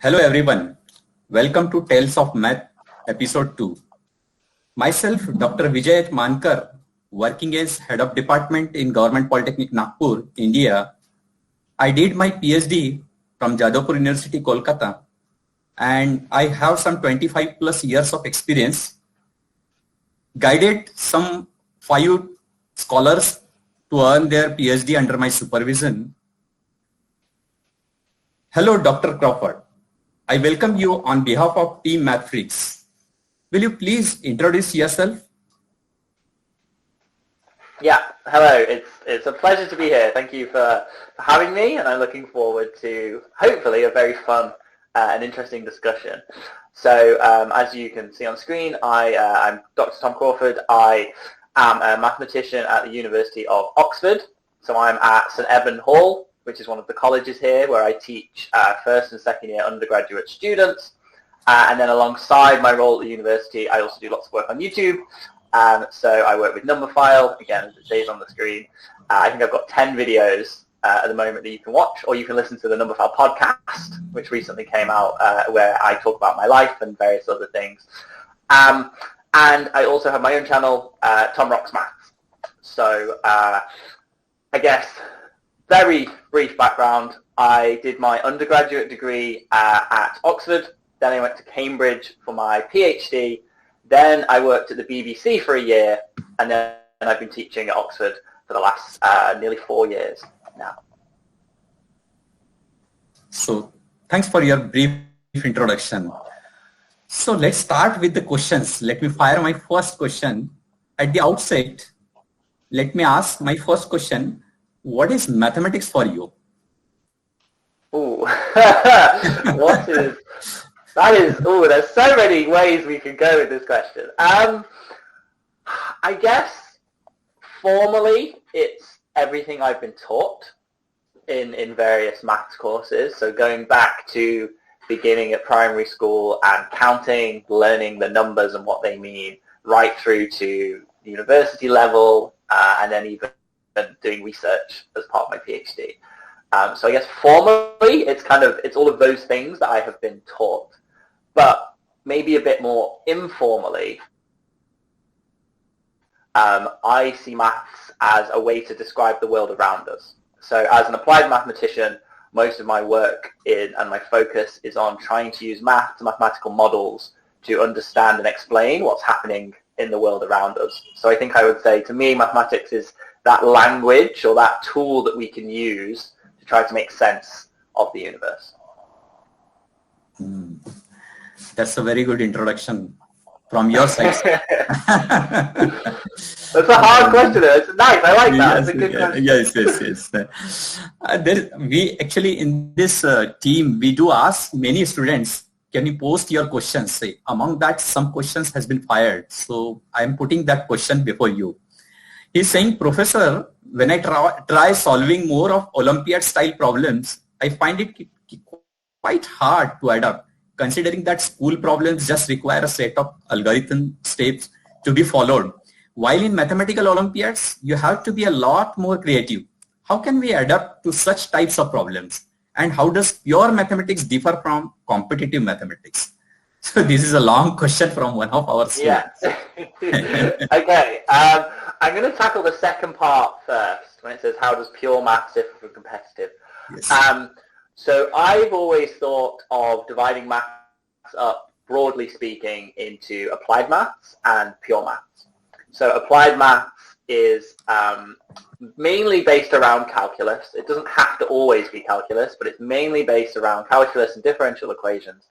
Hello everyone. Welcome to Tales of Math episode 2. Myself Dr. Vijay H.Mankar, working as head of department in Government Polytechnic Nagpur, India. I did my Ph.D. from Jadavpur University, Kolkata, and I have some 25 plus years of experience. Guided some 5 scholars to earn their Ph.D. under my supervision. Hello Dr. Crawford. I welcome you on behalf of Team Math Freaks. Will you please introduce yourself? Yeah, hello. It's a pleasure to be here. Thank you for having me, and I'm looking forward to hopefully a very fun and interesting discussion. So as you can see on screen, I'm Dr. Tom Crawford. I am a mathematician at the University of Oxford. So I'm at St Eben Hall, which is one of the colleges here, where I teach first and second year undergraduate students. And then alongside my role at the university, I also do lots of work on YouTube. So I work with Numberphile, again, as it says on the screen. I think I've got 10 videos at the moment that you can watch, or you can listen to the Numberphile podcast, which recently came out, where I talk about my life and various other things. And I also have my own channel, Tom Rocks Maths. So I guess, very brief background. I did my undergraduate degree at Oxford. Then I went to Cambridge for my Ph.D. Then I worked at the BBC for a year, and then I've been teaching at Oxford for the last nearly 4 years now. So thanks for your brief introduction. So let's start with the questions. Let me fire my first question. At the outset, let me ask my first question. What is mathematics for you? Ooh, there's so many ways we can go with this question. I guess formally it's everything I've been taught in various maths courses. So going back to beginning at primary school and counting, learning the numbers and what they mean, right through to university level, and then even doing research as part of my PhD. So I guess formally it's all of those things that I have been taught. But maybe a bit more informally, I see maths as a way to describe the world around us. So as an applied mathematician, most of my work and my focus is on trying to use mathematical models to understand and explain what's happening in the world around us. So I think I would say, to me, mathematics is that language or that tool that we can use to try to make sense of the universe. That's a very good introduction from your side. That's a hard question. It's nice. I like that. It's a good question. Yes. We actually, in this team, we do ask many students, can you post your questions? Say, among that, some questions has been fired. So I'm putting that question before you. He's saying, Professor, when I try solving more of Olympiad-style problems, I find it quite hard to adapt, considering that school problems just require a set of algorithm steps to be followed. While in mathematical Olympiads, you have to be a lot more creative. How can we adapt to such types of problems? And how does pure mathematics differ from competitive mathematics? So this is a long question from one of our students. Yeah. Okay. I'm going to tackle the second part first, when it says, how does pure maths differ from competitive? Yes. So I've always thought of dividing maths up, broadly speaking, into applied maths and pure maths. So applied maths is mainly based around calculus. It doesn't have to always be calculus, but it's mainly based around calculus and differential equations.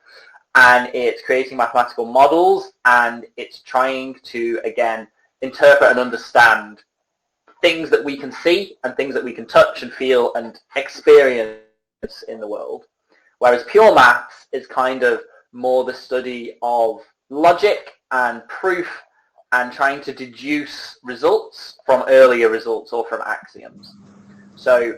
And it's creating mathematical models, and it's trying to, again, interpret and understand things that we can see and things that we can touch and feel and experience in the world. Whereas pure maths is kind of more the study of logic and proof and trying to deduce results from earlier results or from axioms. So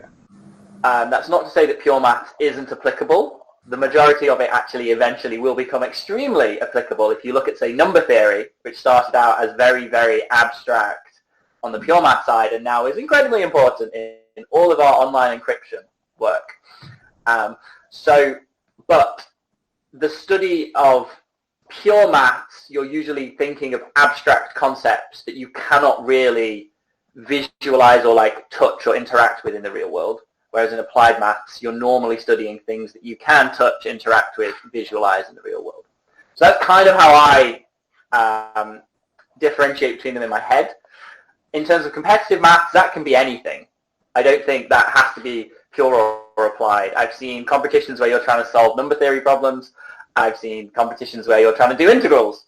that's not to say that pure maths isn't applicable. The majority of it actually eventually will become extremely applicable. If you look at, say, number theory, which started out as very, very abstract on the pure math side and now is incredibly important in all of our online encryption work. But the study of pure maths, you're usually thinking of abstract concepts that you cannot really visualize or like touch or interact with in the real world. Whereas in applied maths, you're normally studying things that you can touch, interact with, visualize in the real world. So that's kind of how I differentiate between them in my head. In terms of competitive maths, that can be anything. I don't think that has to be pure or applied. I've seen competitions where you're trying to solve number theory problems. I've seen competitions where you're trying to do integrals.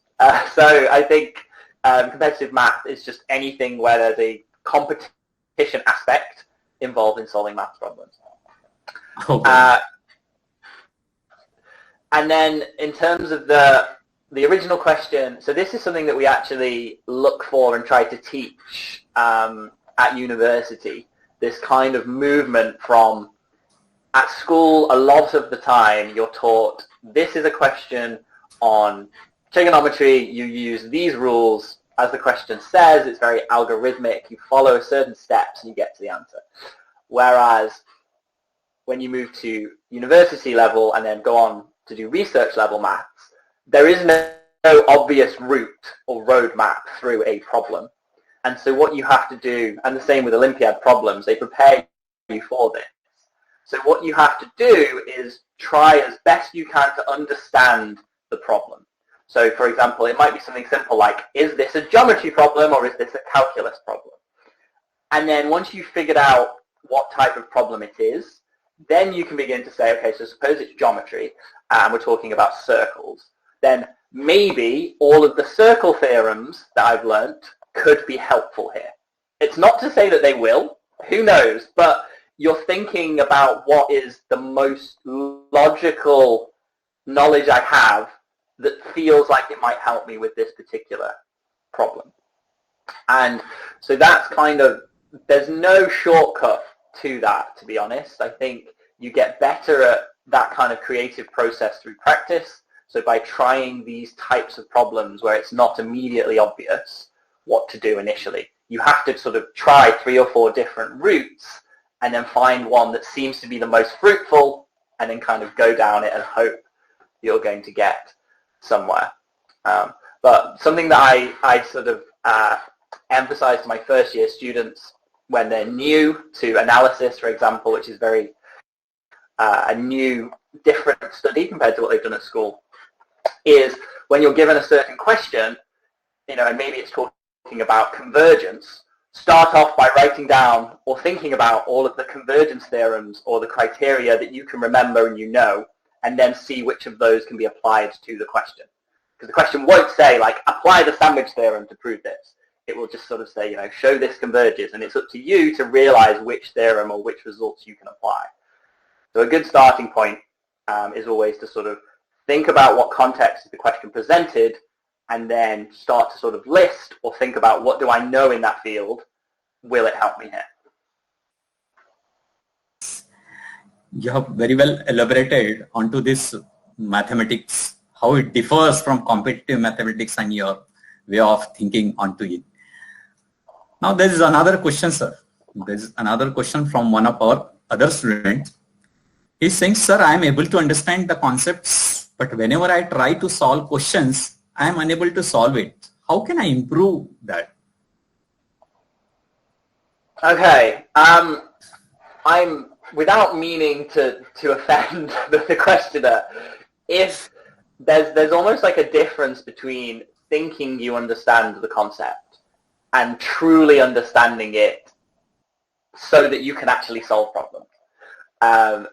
So I think competitive math is just anything where there's a competition aspect involved in solving math problems. Okay. And then in terms of the original question, so this is something that we actually look for and try to teach at university, this kind of movement from, at school, a lot of the time you're taught, this is a question on trigonometry, you use these rules, as the question says, it's very algorithmic, you follow certain steps and you get to the answer. Whereas when you move to university level and then go on to do research level maths, there is no obvious route or roadmap through a problem. And so what you have to do, and the same with Olympiad problems, they prepare you for this. So what you have to do is try as best you can to understand the problem. So for example, it might be something simple like, is this a geometry problem or is this a calculus problem? And then once you've figured out what type of problem it is, then you can begin to say, okay, so suppose it's geometry, and we're talking about circles. Then maybe all of the circle theorems that I've learnt could be helpful here. It's not to say that they will, who knows, but you're thinking about what is the most logical knowledge I have that feels like it might help me with this particular problem. And so that's kind of, there's no shortcut to that, to be honest. I think you get better at that kind of creative process through practice. So by trying these types of problems where it's not immediately obvious what to do initially, you have to sort of try 3 or 4 different routes and then find one that seems to be the most fruitful and then kind of go down it and hope you're going to get somewhere. But something that I sort of emphasize to my first year students when they're new to analysis, for example, which is very a new, different study compared to what they've done at school, is when you're given a certain question, you know, and maybe it's talking about convergence, start off by writing down or thinking about all of the convergence theorems or the criteria that you can remember and you know, and then see which of those can be applied to the question. Because the question won't say, like, apply the sandwich theorem to prove this. It will just sort of say, you know, show this converges, and it's up to you to realize which theorem or which results you can apply. So a good starting point is always to sort of think about what context is the question presented, and then start to sort of list or think about what do I know in that field, will it help me here? You have very well elaborated onto this mathematics, how it differs from competitive mathematics and your way of thinking onto it. Now there is another question, sir. There is another question from one of our other students. He's saying, sir, I am able to understand the concepts, but whenever I try to solve questions, I am unable to solve it. How can I improve that? Okay. I'm, without meaning to offend the questioner, if there's almost like a difference between thinking you understand the concept and truly understanding it so that you can actually solve problems.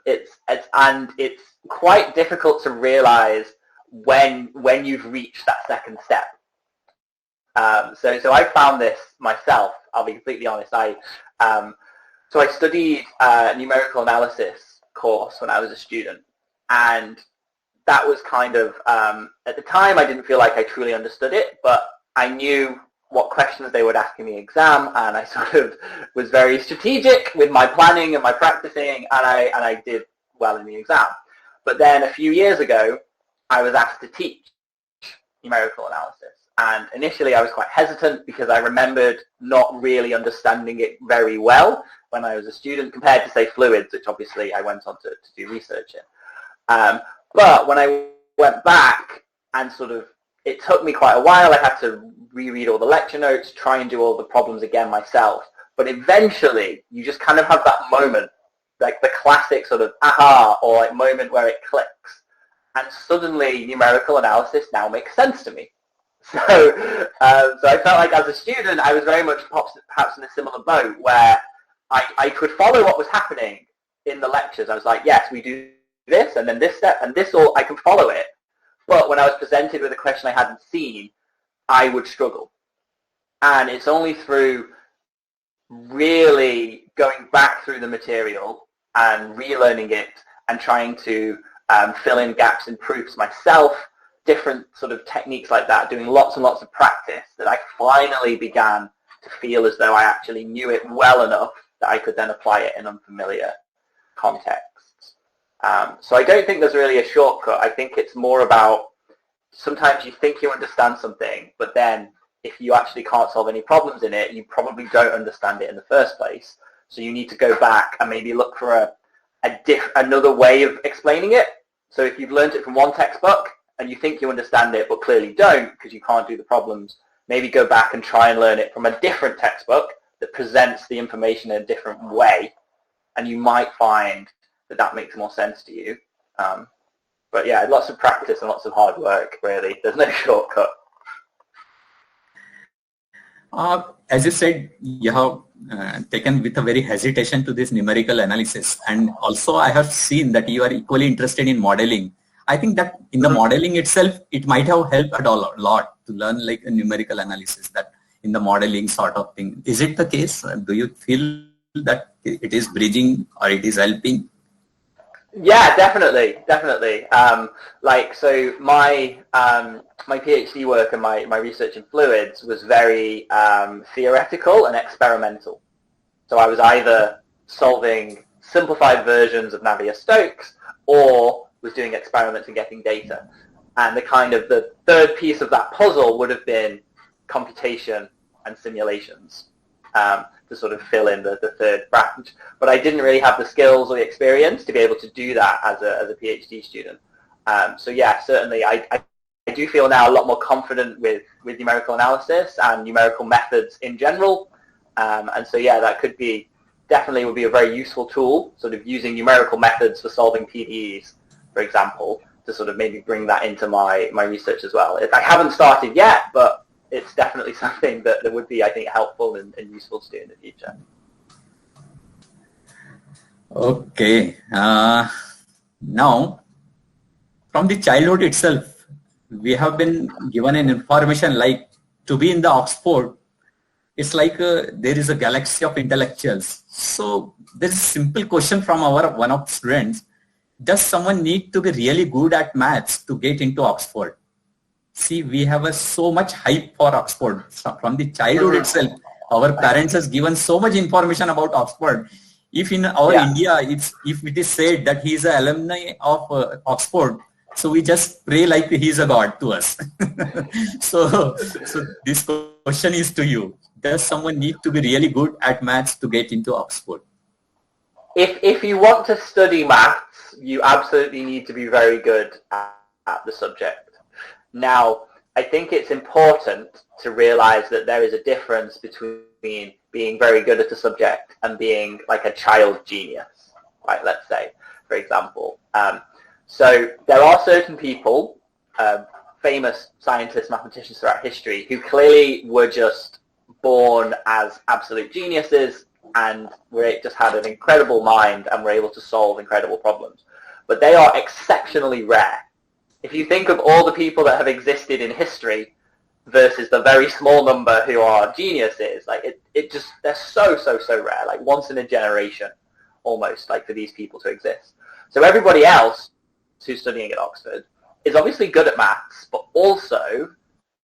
It's quite difficult to realize when you've reached that second step. So I found this myself, I'll be completely honest. So I studied a numerical analysis course when I was a student, and that was kind of, at the time I didn't feel like I truly understood it, but I knew what questions they would ask in the exam, and I sort of was very strategic with my planning and my practicing, and I did well in the exam. But then a few years ago, I was asked to teach numerical analysis. And initially I was quite hesitant because I remembered not really understanding it very well when I was a student compared to, say, fluids, which obviously I went on to do research in. But when I went back and sort of, it took me quite a while. I had to reread all the lecture notes, try and do all the problems again myself. But eventually, you just kind of have that moment, like the classic sort of aha, or like moment where it clicks. And suddenly, numerical analysis now makes sense to me. So, so I felt like as a student, I was very much perhaps in a similar boat where I could follow what was happening in the lectures. I was like, yes, we do this, and then this step, and this, all I can follow it. But when I was presented with a question I hadn't seen, I would struggle. And it's only through really going back through the material and relearning it and trying to fill in gaps in proofs myself, different sort of techniques like that, doing lots and lots of practice, that I finally began to feel as though I actually knew it well enough that I could then apply it in unfamiliar contexts. So I don't think there's really a shortcut. I think it's more about sometimes you think you understand something, but then if you actually can't solve any problems in it, you probably don't understand it in the first place. So you need to go back and maybe look for another way of explaining it. So if you've learned it from one textbook and you think you understand it but clearly don't because you can't do the problems, maybe go back and try and learn it from a different textbook that presents the information in a different way, and you might find that that makes more sense to you. But yeah, lots of practice and lots of hard work, really. There's no shortcut. As you said, you have taken with a very hesitation to this numerical analysis, and also I have seen that you are equally interested in modeling. I think that in the modeling itself, it might have helped a lot to learn like a numerical analysis, that in the modeling sort of thing. Is it the case? Do you feel that it is bridging or it is helping? Yeah, definitely. So my my PhD work and my research in fluids was very theoretical and experimental. So I was either solving simplified versions of Navier-Stokes or was doing experiments and getting data. And the third piece of that puzzle would have been computation and simulations. To sort of fill in the third branch. But I didn't really have the skills or the experience to be able to do that as a PhD student. So yeah, certainly I do feel now a lot more confident with numerical analysis and numerical methods in general. And so yeah, that definitely would be a very useful tool, sort of using numerical methods for solving PDEs, for example, to sort of maybe bring that into my research as well. I haven't started yet, but it's definitely something that would be, I think, helpful and useful to do in the future. Okay. Now, from the childhood itself, we have been given an information like to be in the Oxford, it's like there is a galaxy of intellectuals. So there's a simple question from one of students. Does someone need to be really good at maths to get into Oxford? See, we have so much hype for Oxford. So from the childhood itself, our parents has given so much information about Oxford. If in our India, if it is said that he is an alumni of Oxford, so we just pray like he is a god to us. so this question is to you. Does someone need to be really good at maths to get into Oxford? If you want to study maths, you absolutely need to be very good at the subject. Now, I think it's important to realize that there is a difference between being very good at a subject and being like a child genius, right? Let's say, for example. So there are certain people, famous scientists, mathematicians throughout history, who clearly were just born as absolute geniuses and just had an incredible mind and were able to solve incredible problems. But they are exceptionally rare. If you think of all the people that have existed in history versus the very small number who are geniuses, like they're so rare, like once in a generation almost, like for these people to exist. So everybody else who's studying at Oxford is obviously good at maths, but also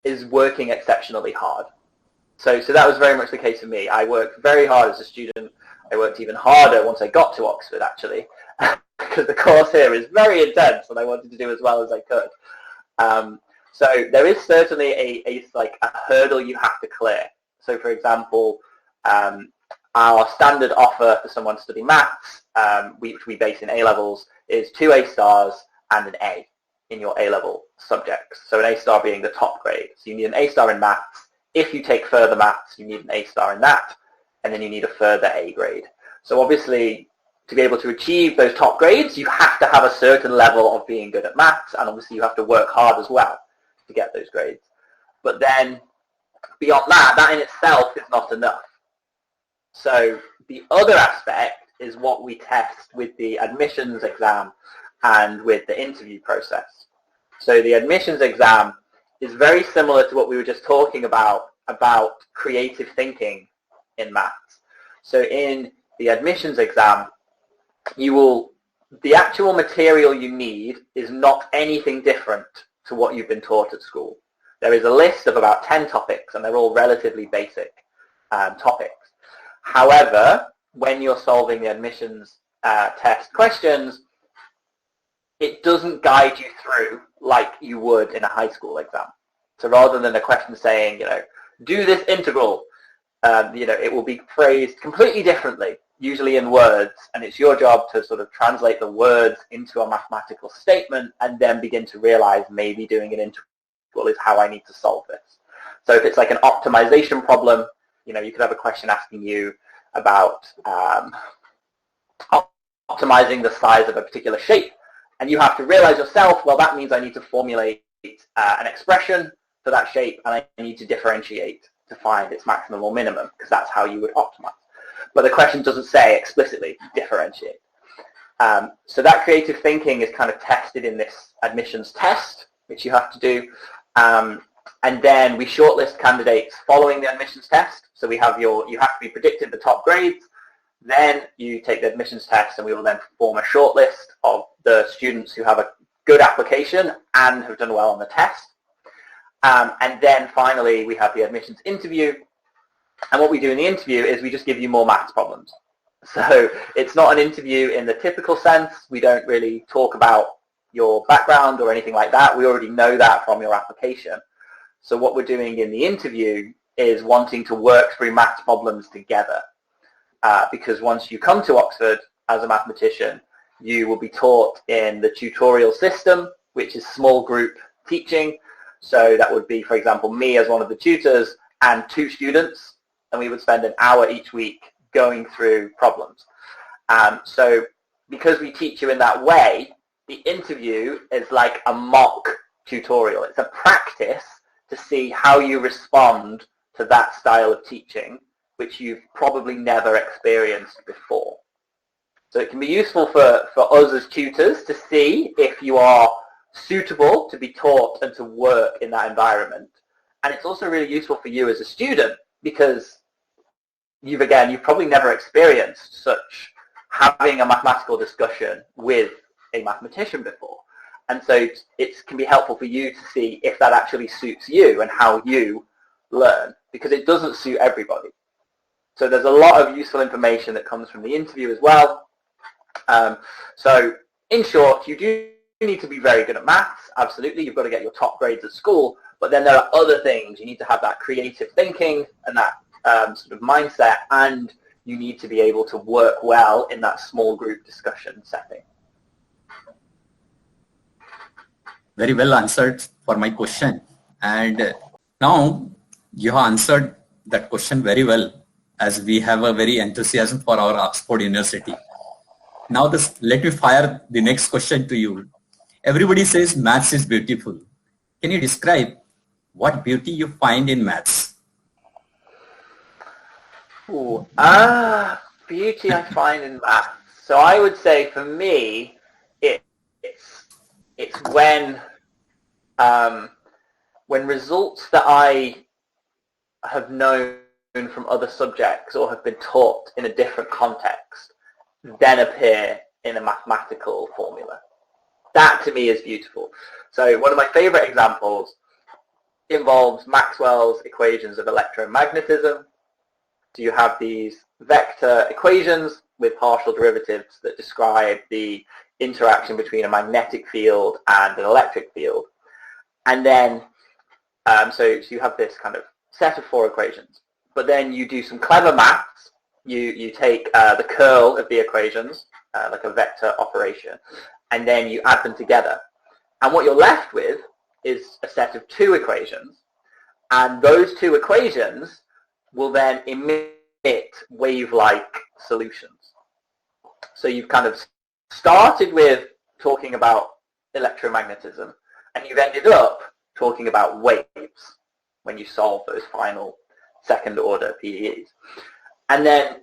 is working exceptionally hard. So that was very much the case for me. I worked very hard as a student. I worked even harder once I got to Oxford, actually, because the course here is very intense and I wanted to do as well as I could. So there is certainly a hurdle you have to clear. So for example, our standard offer for someone to study maths, which we base in A-levels, is 2 A stars and an A. in your A-level subjects. So an A star being the top grade. So you need an A star in maths. If you take further maths, you need an A star in that, and then you need a further A grade. So obviously, to be able to achieve those top grades, you have to have a certain level of being good at maths, and obviously you have to work hard as well to get those grades. But then, beyond that, that in itself is not enough. So the other aspect is what we test with the admissions exam and with the interview process. So the admissions exam is very similar to what we were just talking about creative thinking in maths. So in the admissions exam, the actual material you need is not anything different to what you've been taught at school. There is a list of about 10 topics, and they're all relatively basic topics. However, when you're solving the admissions test questions, it doesn't guide you through like you would in a high school exam. So rather than a question saying, do this integral, it will be phrased completely differently, usually in words, and it's your job to sort of translate the words into a mathematical statement and then begin to realize maybe doing an integral is how I need to solve this. So if it's like an optimization problem, you could have a question asking you about optimizing the size of a particular shape, and you have to realize yourself, well, that means I need to formulate an expression for that shape, and I need to differentiate to find its maximum or minimum, because that's how you would optimize. But the question doesn't say explicitly differentiate. So that creative thinking is kind of tested in this admissions test, which you have to do. And then we shortlist candidates following the admissions test. So you have to be predicted the top grades. Then you take the admissions test, and we will then form a shortlist of the students who have a good application and have done well on the test. And then finally, we have the admissions interview. And what we do in the interview is we just give you more maths problems. So it's not an interview in the typical sense. We don't really talk about your background or anything like that. We already know that from your application. So what we're doing in the interview is wanting to work through maths problems together. Because once you come to Oxford as a mathematician, you will be taught in the tutorial system, which is small group teaching. So that would be, for example, me as one of the tutors and 2 students, and we would spend an hour each week going through problems. So because we teach you in that way, the interview is like a mock tutorial. It's a practice to see how you respond to that style of teaching, which you've probably never experienced before. So it can be useful for us as tutors to see if you are suitable to be taught and to work in that environment. And it's also really useful for you as a student, because you've probably never experienced having a mathematical discussion with a mathematician before. And so it can be helpful for you to see if that actually suits you and how you learn, because it doesn't suit everybody. So there's a lot of useful information that comes from the interview as well. So in short, you do need to be very good at maths. Absolutely, you've got to get your top grades at school, but then there are other things. You need to have that creative thinking and that sort of mindset, and you need to be able to work well in that small group discussion setting. Very well answered for my question. And now you have answered that question very well, as we have a very enthusiasm for our Oxford University. Now let me fire the next question to you. Everybody says maths is beautiful. Can you describe what beauty you find in maths? Beauty I find in maths. So I would say for me, it's when results that I have known from other subjects or have been taught in a different context then appear in a mathematical formula. That to me is beautiful. So one of my favorite examples involves Maxwell's equations of electromagnetism. So you have these vector equations with partial derivatives that describe the interaction between a magnetic field and an electric field. And then, so you have this kind of set of 4 equations. But then you do some clever maths. You take the curl of the equations, like a vector operation, and then you add them together. And what you're left with is a set of two equations, and those two equations will then emit wave-like solutions. So you've kind of started with talking about electromagnetism, and you've ended up talking about waves when you solve those final second-order PDEs. And then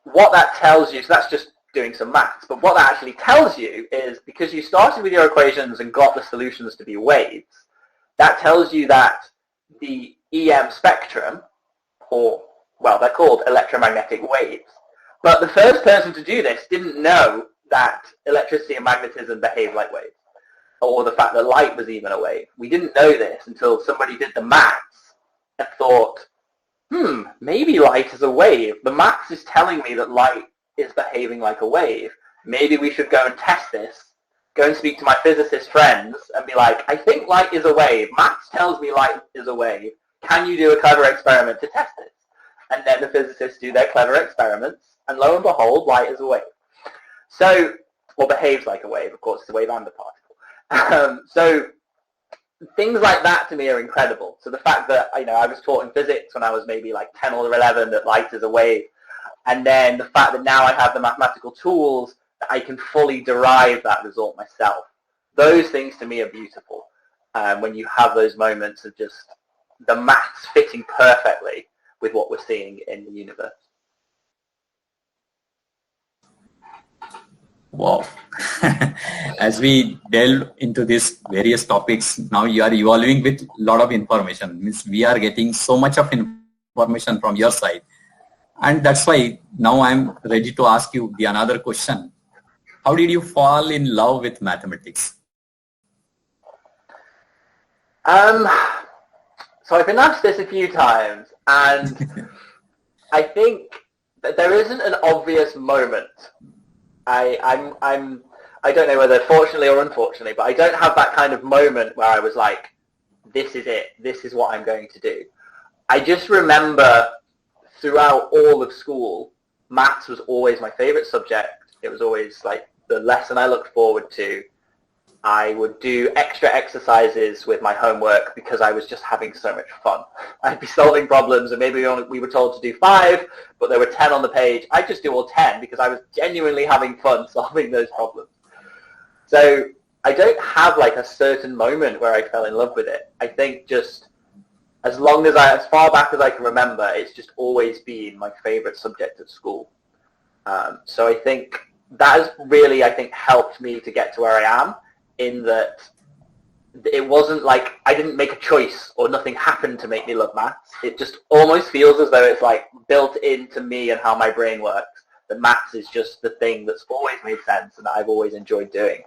what that tells you, so that's just doing some maths, but what that actually tells you is, because you started with your equations and got the solutions to be waves, that tells you that the EM spectrum, or, well, they're called electromagnetic waves, but the first person to do this didn't know that electricity and magnetism behave like waves, or the fact that light was even a wave. We didn't know this until somebody did the maths and thought, maybe light is a wave. The maths is telling me that light is behaving like a wave. Maybe we should go and test this, go and speak to my physicist friends and be like, I think light is a wave. Maths tells me light is a wave. Can you do a clever experiment to test this? And then the physicists do their clever experiments, and lo and behold, light is a wave. So, or behaves like a wave, of course, it's a wave and a particle. So things like that to me are incredible. So the fact that, I was taught in physics when I was maybe like 10 or 11 that light is a wave, and then the fact that now I have the mathematical tools that I can fully derive that result myself. Those things to me are beautiful. When you have those moments of just the maths fitting perfectly with what we're seeing in the universe. Wow. As we delve into these various topics, now you are evolving with a lot of information. Means we are getting so much of information from your side. And that's why now I'm ready to ask you the another question. How did you fall in love with mathematics? So I've been asked this a few times, and I think that there isn't an obvious moment. I don't know whether fortunately or unfortunately, but I don't have that kind of moment where I was like, this is it, this is what I'm going to do. I just remember throughout all of school, maths was always my favorite subject. It was always like the lesson I looked forward to. I would do extra exercises with my homework because I was just having so much fun. I'd be solving problems, and maybe we were told to do 5, but there were 10 on the page. I'd just do all 10 because I was genuinely having fun solving those problems. So I don't have like a certain moment where I fell in love with it. I think just as far back as I can remember, it's just always been my favorite subject at school. So I think that has really, helped me to get to where I am, in that it wasn't like I didn't make a choice or nothing happened to make me love maths. It just almost feels as though it's like built into me and how my brain works. That maths is just the thing that's always made sense and that I've always enjoyed doing.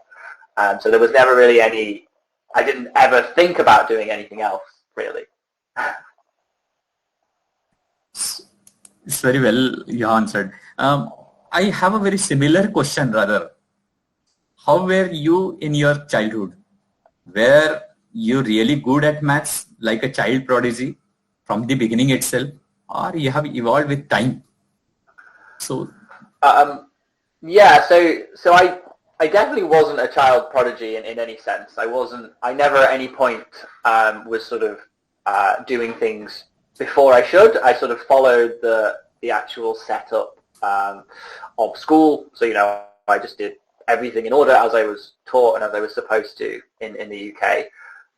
So there was never really I didn't ever think about doing anything else, really. It's very well you answered. I have a very similar question rather. How were you in your childhood? Were you really good at maths, like a child prodigy from the beginning itself, or you have evolved with time? So, yeah. So I definitely wasn't a child prodigy in any sense. I never at any point was sort of doing things before I should. I sort of followed the actual setup of school. So, I just did everything in order as I was taught and as I was supposed to in the UK.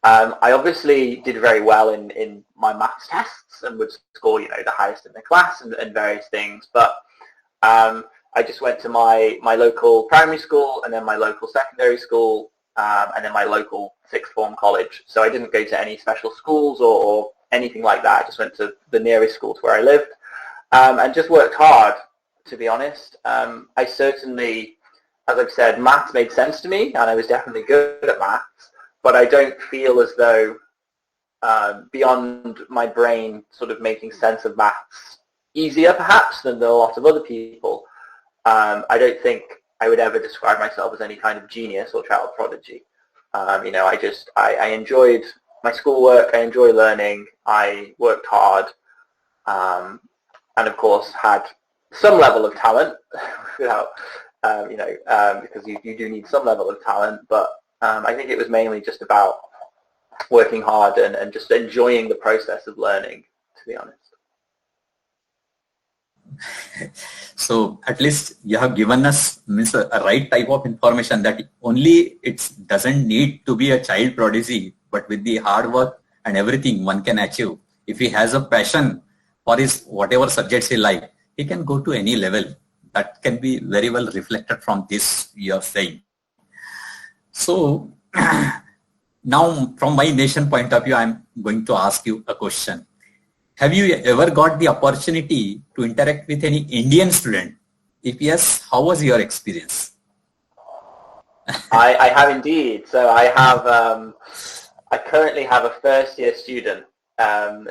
I obviously did very well in my maths tests and would score, the highest in the class and various things. But I just went to my local primary school and then my local secondary school and then my local sixth form college. So I didn't go to any special schools or anything like that. I just went to the nearest school to where I lived and just worked hard, to be honest. I certainly, as I've said, maths made sense to me, and I was definitely good at maths, but I don't feel as though beyond my brain sort of making sense of maths easier, perhaps, than a lot of other people, I don't think I would ever describe myself as any kind of genius or child prodigy. I enjoyed my schoolwork, I enjoy learning, I worked hard, and of course had some level of talent without, because you do need some level of talent, but I think it was mainly just about working hard and just enjoying the process of learning, to be honest. So at least you have given us a right type of information that only it doesn't need to be a child prodigy, but with the hard work and everything one can achieve. If he has a passion for his whatever subjects he like, he can go to any level. That can be very well reflected from this you are saying. So now from my nation point of view, I'm going to ask you a question. Have you ever got the opportunity to interact with any Indian student? If yes, how was your experience? I have indeed. So I currently have a first year student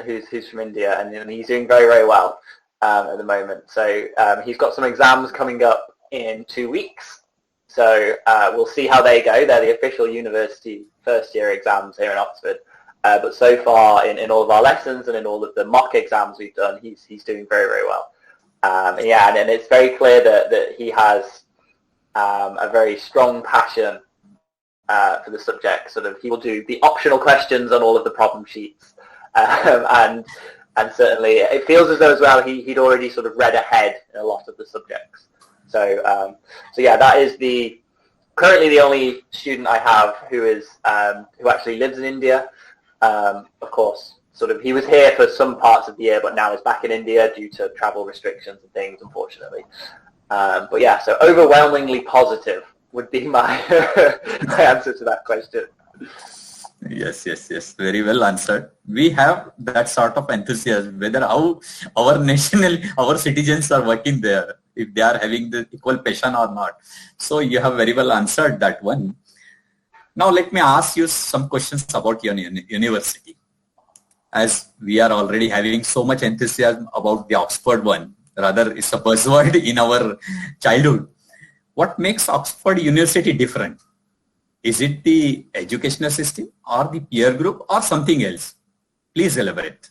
who's from India, and he's doing very, very well at the moment. So he's got some exams coming up in 2 weeks. So we'll see how they go. They're the official university first year exams here in Oxford. But so far in all of our lessons and in all of the mock exams we've done, he's doing very, very well. And it's very clear that he has a very strong passion for the subject. Sort of, he will do the optional questions on all of the problem sheets, and certainly it feels as though as well he'd already sort of read ahead in a lot of the subjects. So yeah, that is currently the only student I have who actually lives in India. Of course, sort of he was here for some parts of the year, but now is back in India due to travel restrictions and things, unfortunately. But yeah, so overwhelmingly positive would be my my answer to that question. Yes. Very well answered. We have that sort of enthusiasm, whether how our citizens are working there, if they are having the equal passion or not. So you have very well answered that one. Now let me ask you some questions about your university. As we are already having so much enthusiasm about the Oxford one, rather it's a buzzword in our childhood. What makes Oxford University different? Is it the educational system or the peer group or something else? Please elaborate.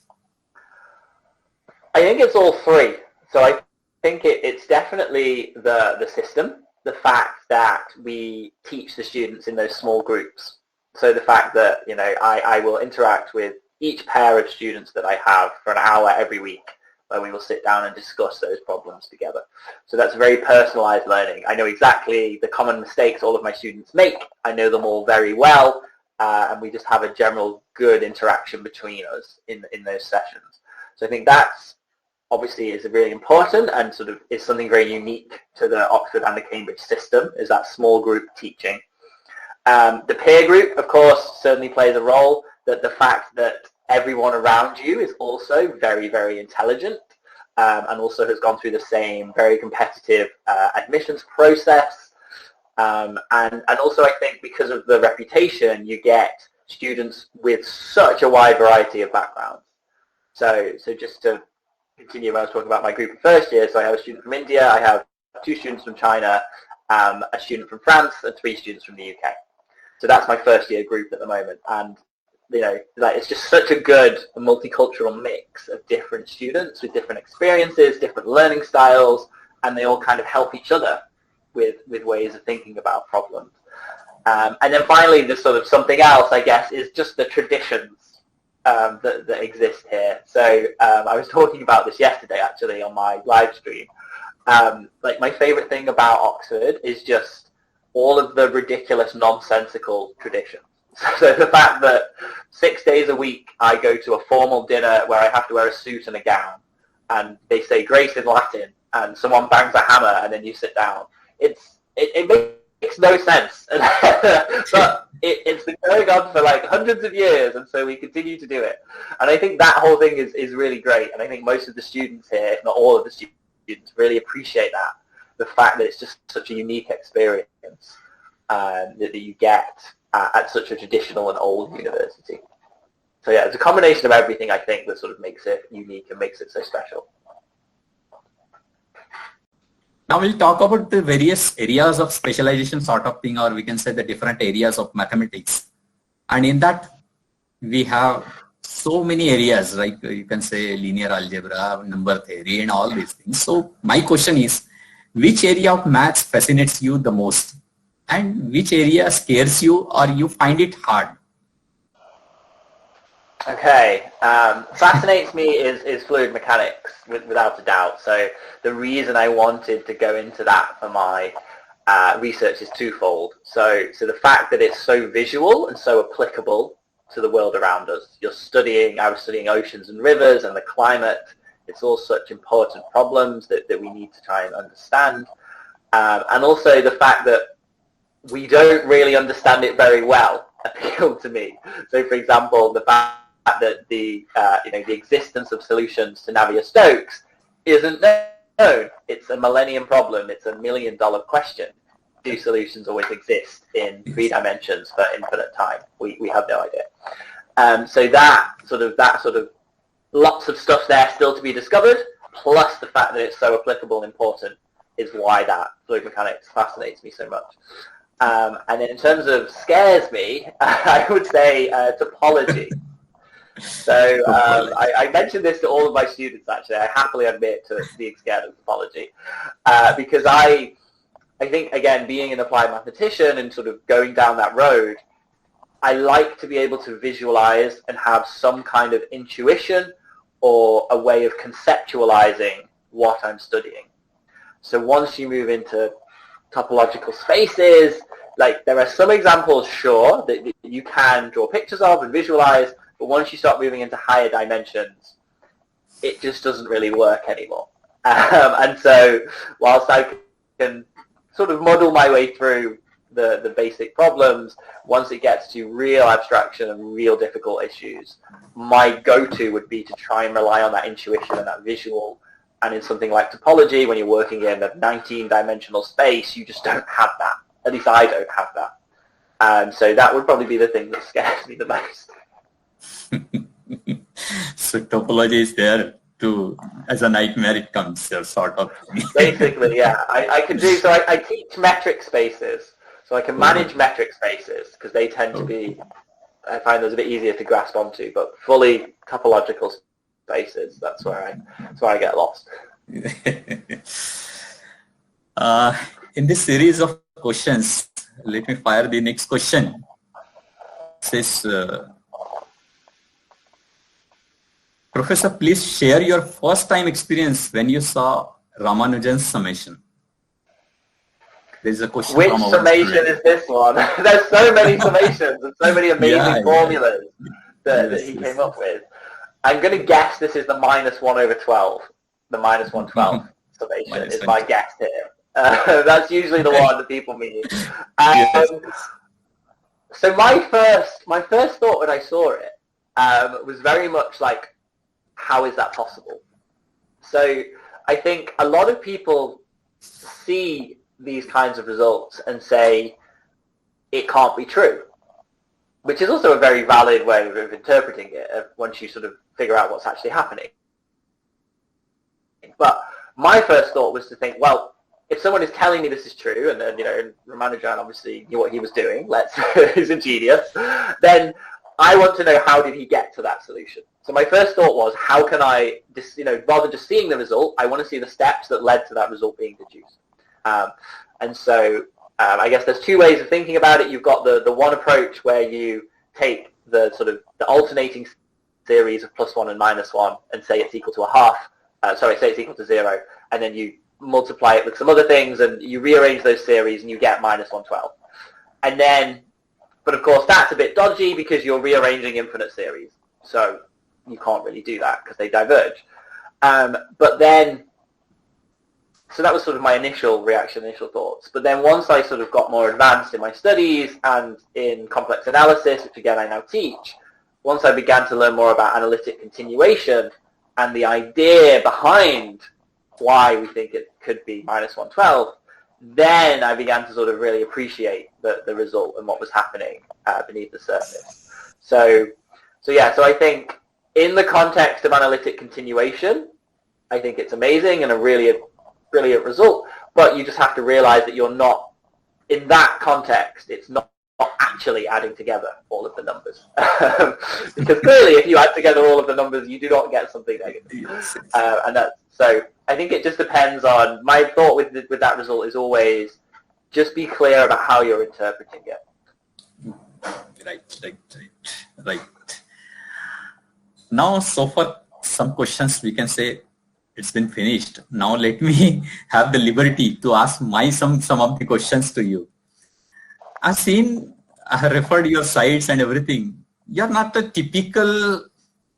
I think it's all three. So I think it's definitely the system, the fact that we teach the students in those small groups. So the fact that, I will interact with each pair of students that I have for an hour every week, where we will sit down and discuss those problems together. So that's very personalized learning. I know exactly the common mistakes all of my students make. I know them all very well, and we just have a general good interaction between us in those sessions. So I think that's obviously is really important and sort of is something very unique to the Oxford and the Cambridge system, is that small group teaching. The peer group, of course, certainly plays a role. That the fact that everyone around you is also very, very intelligent and also has gone through the same very competitive admissions process. And also I think because of the reputation, you get students with such a wide variety of backgrounds. So just to continue, I was talking about my group of first year. So I have a student from India, I have 2 students from China, a student from France, and 3 students from the UK. So that's my first year group at the moment. And it's just such a good multicultural mix of different students with different experiences, different learning styles, and they all kind of help each other with ways of thinking about problems. And then finally, the sort of something else, I guess, is just the traditions that exist here. So I was talking about this yesterday, actually, on my live stream. My favorite thing about Oxford is just all of the ridiculous, nonsensical traditions. So the fact that 6 days a week I go to a formal dinner where I have to wear a suit and a gown, and they say grace in Latin, and someone bangs a hammer, and then you sit down. It makes no sense, but it's been going on for like hundreds of years, and so we continue to do it. And I think that whole thing is really great, and I think most of the students here, if not all of the students, really appreciate that. The fact that it's just such a unique experience that you get at such a traditional and old university. So yeah, it's a combination of everything, I think, that sort of makes it unique and makes it so special. Now we'll talk about the various areas of specialization sort of thing, or we can say the different areas of mathematics. And in that, we have so many areas, like you can say linear algebra, number theory, and all these things. So my question is, which area of maths fascinates you the most? and which area scares you or you find it hard? Okay, fascinates me is fluid mechanics without a doubt. So the reason I wanted to go into that for my research is twofold. So the fact that it's so visual and so applicable to the world around us. I was studying oceans and rivers and the climate. It's all such important problems that we need to try and understand. And also the fact that we don't really understand it very well appealed to me. So for example, the fact that the existence of solutions to Navier-Stokes isn't known. It's a millennium problem. It's $1 million question. Do solutions always exist in 3 dimensions for infinite time? We have no idea. So that sort of lots of stuff there still to be discovered, plus the fact that it's so applicable and important is why that fluid mechanics fascinates me so much. And then in terms of scares me, I would say topology. So I mentioned this to all of my students, actually. I happily admit to being scared of topology because I think, again, being an applied mathematician and sort of going down that road, I like to be able to visualize and have some kind of intuition or a way of conceptualizing what I'm studying. So once you move into topological spaces, like there are some examples, sure, that you can draw pictures of and visualize, but once you start moving into higher dimensions, it just doesn't really work anymore. And so whilst I can sort of muddle my way through the basic problems, once it gets to real abstraction and real difficult issues, my go-to would be to try and rely on that intuition and that visual. And in something like topology, when you're working in a 19-dimensional space, you just don't have that. At least I don't have that. And so that would probably be the thing that scares me the most. So topology is there to, as a nightmare it comes, sort of. Basically, yeah. I teach metric spaces. So I can manage metric spaces because they tend to be, I find those a bit easier to grasp onto, but fully topological spaces, that's where I get lost. In this series of questions, let me fire the next question. It says, Professor, please share your first time experience when you saw Ramanujan's summation. There's a question. Which summation is this one? There's so many summations and so many amazing formulas that he came up with. I'm going to guess this is the -1/12. The -1/12 summation is my guess here. That's usually the one that people mean. So my first thought when I saw it was very much like, how is that possible? So I think a lot of people see these kinds of results and say it can't be true, which is also a very valid way of interpreting it once you sort of figure out what's actually happening. But my first thought was to think, well, if someone is telling me this is true, and Ramanujan obviously knew what he was doing, he's a genius, then I want to know, how did he get to that solution? So my first thought was, how can I, rather than just seeing the result, I want to see the steps that led to that result being deduced. And so I guess there's two ways of thinking about it. You've got the one approach where you take the sort of the alternating series of +1 and -1 and say it's equal to say it's equal to 0, and then you multiply it with some other things and you rearrange those series and you get -1/12. And then, but of course that's a bit dodgy because you're rearranging infinite series. So you can't really do that because they diverge. But then, so that was sort of my initial reaction, initial thoughts. But then once I sort of got more advanced in my studies and in complex analysis, which again I now teach, once I began to learn more about analytic continuation and the idea behind why we think it could be -1/12, then I began to sort of really appreciate the result and what was happening beneath the surface. So I think in the context of analytic continuation, I think it's amazing and a really brilliant result, but you just have to realize that you're not, in that context, it's not actually adding together all of the numbers. Because clearly if you add together all of the numbers, you do not get something negative. So I think it just depends on, my thought with that result is always, just be clear about how you're interpreting it. Right. Now, so for some questions, we can say it's been finished. Now, let me have the liberty to ask some of the questions to you. I have referred your sites and everything. You're not a typical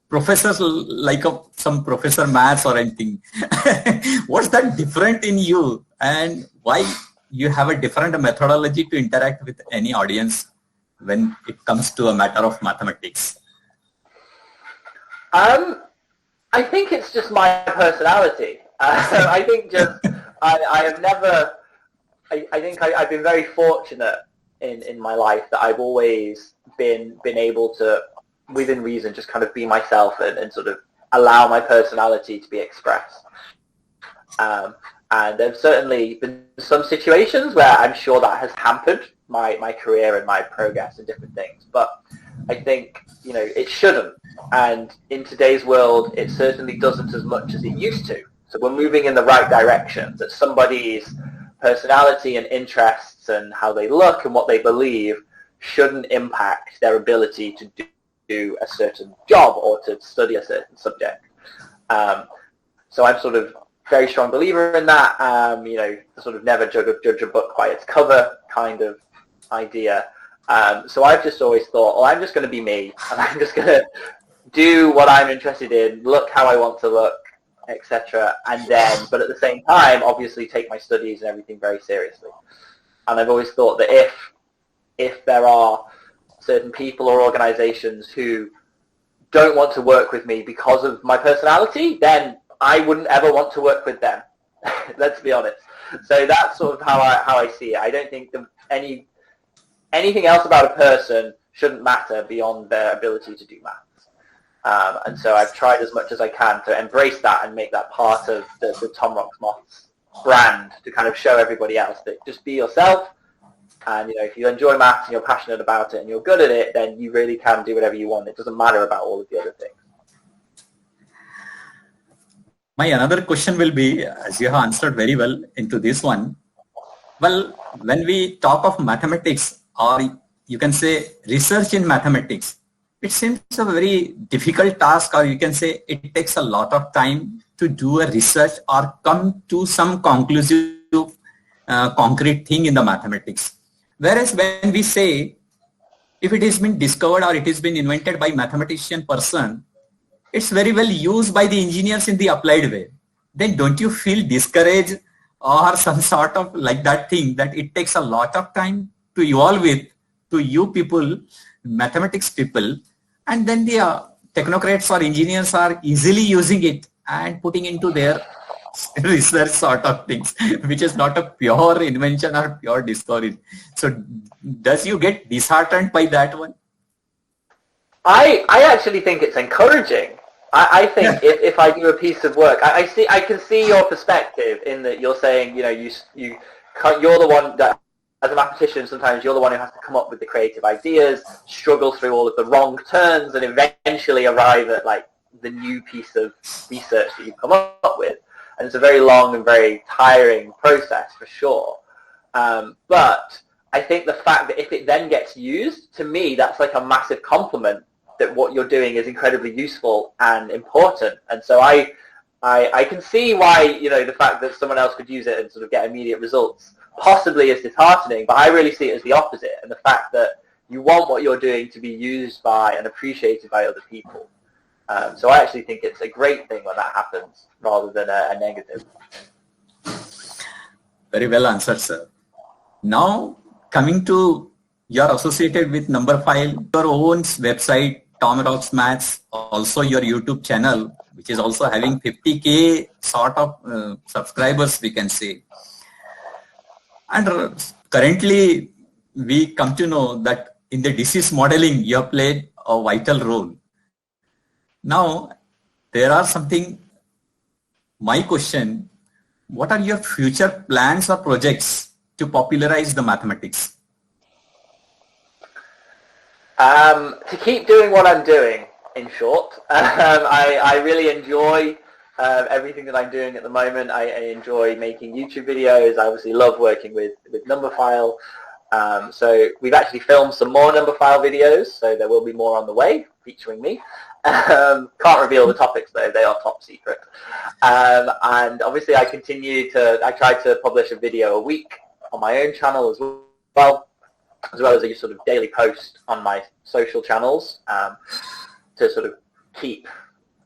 professor like some professor maths or anything. What's that different in you, and why you have a different methodology to interact with any audience when it comes to a matter of mathematics? I think it's just my personality. I think I have never, I think I've been very fortunate in my life that I've always been able to, within reason, just kind of be myself and sort of allow my personality to be expressed. And there's certainly been some situations where I'm sure that has hampered my career and my progress in different things. But I think, it shouldn't. And in today's world, it certainly doesn't as much as it used to. So we're moving in the right direction, that somebody's personality and interests and how they look and what they believe shouldn't impact their ability to do a certain job or to study a certain subject. So I'm sort of very strong believer in that, sort of never judge a book by its cover kind of idea. So I've just always thought, well, I'm just going to be me, and I'm just going to do what I'm interested in, look how I want to look, etc. And then, but at the same time, obviously take my studies and everything very seriously. And I've always thought that if there are certain people or organizations who don't want to work with me because of my personality, then I wouldn't ever want to work with them. Let's be honest. So that's sort of how I see it. I don't think anything else about a person shouldn't matter beyond their ability to do maths. And so I've tried as much as I can to embrace that and make that part of the Tom Rocks Moths brand, to kind of show everybody else that just be yourself. And if you enjoy maths and you're passionate about it and you're good at it, then you really can do whatever you want. It doesn't matter about all of the other things. My another question will be, as you have answered very well into this one, well, when we talk of mathematics, or you can say research in mathematics, it seems a very difficult task, or you can say it takes a lot of time to do a research or come to some conclusive, concrete thing in the mathematics. Whereas when we say, if it has been discovered or it has been invented by mathematician person, it's very well used by the engineers in the applied way. Then don't you feel discouraged or some sort of like that thing that it takes a lot of time to evolve with, to you people, mathematics people, and then the technocrats or engineers are easily using it and putting into their research sort of things, which is not a pure invention or pure discovery. So does you get disheartened by that one? I actually think it's encouraging. I think if I do a piece of work, I can see your perspective in that you're saying, you're the one that, as a mathematician, sometimes you're the one who has to come up with the creative ideas, struggle through all of the wrong turns, and eventually arrive at like the new piece of research that you've come up with. And it's a very long and very tiring process for sure. But I think the fact that if it then gets used, to me, that's like a massive compliment that what you're doing is incredibly useful and important. And so I can see why, the fact that someone else could use it and sort of get immediate results possibly is disheartening, but I really see it as the opposite, and the fact that you want what you're doing to be used by and appreciated by other people. So I actually think it's a great thing when that happens rather than a negative. Very well answered, sir. Now, coming to you're associated with number 5, your own website, Tom Rocks Maths, also your YouTube channel, which is also having 50K sort of subscribers, we can say. And currently, we come to know that in the disease modeling, you have played a vital role. Now, there are my question, what are your future plans or projects to popularize the mathematics? To keep doing what I'm doing, in short. I really enjoy everything that I'm doing at the moment. I enjoy making YouTube videos. I obviously love working with Numberphile. So we've actually filmed some more Numberphile videos, so there will be more on the way featuring me. Can't reveal the topics though, they are top secret. And obviously I try to publish a video a week on my own channel as well as a sort of daily post on my social channels, to sort of keep,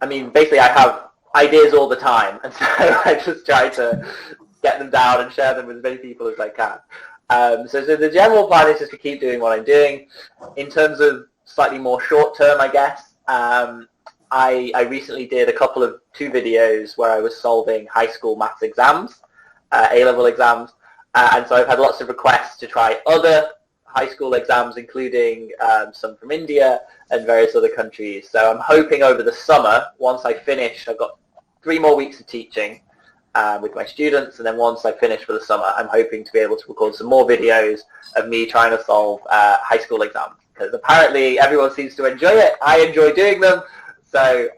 basically I have ideas all the time, and so I just try to get them down and share them with as many people as I can. So the general plan is just to keep doing what I'm doing. In terms of slightly more short term, I guess, I recently did two videos where I was solving high school maths exams, A-level exams, and so I've had lots of requests to try other high school exams, including some from India and various other countries. So I'm hoping over the summer, once I finish, I've got 3 more weeks of teaching with my students, and then once I finish for the summer, I'm hoping to be able to record some more videos of me trying to solve high school exams, because apparently everyone seems to enjoy it. I enjoy doing them. So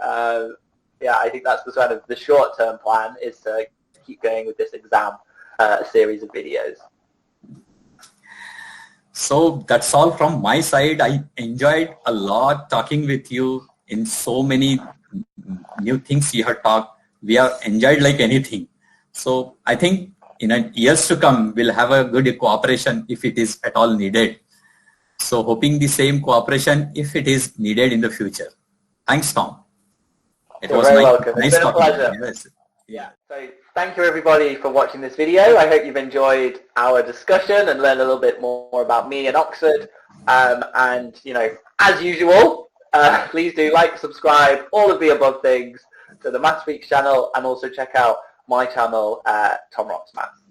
yeah, I think that's the sort of the short-term plan, is to keep going with this exam series of videos. So that's all from my side. I enjoyed a lot talking with you in so many new things we have talked. We have enjoyed like anything. So I think in years to come, we'll have a good cooperation if it is at all needed. So hoping the same cooperation if it is needed in the future. Thanks, Tom. You're very welcome. It's been a pleasure. Yes. Yeah. So thank you everybody for watching this video. I hope you've enjoyed our discussion and learned a little bit more about me and Oxford. And as usual, please do like, subscribe, all of the above things to the Maths Freaks channel, and also check out my channel, Tom Rocks Maths.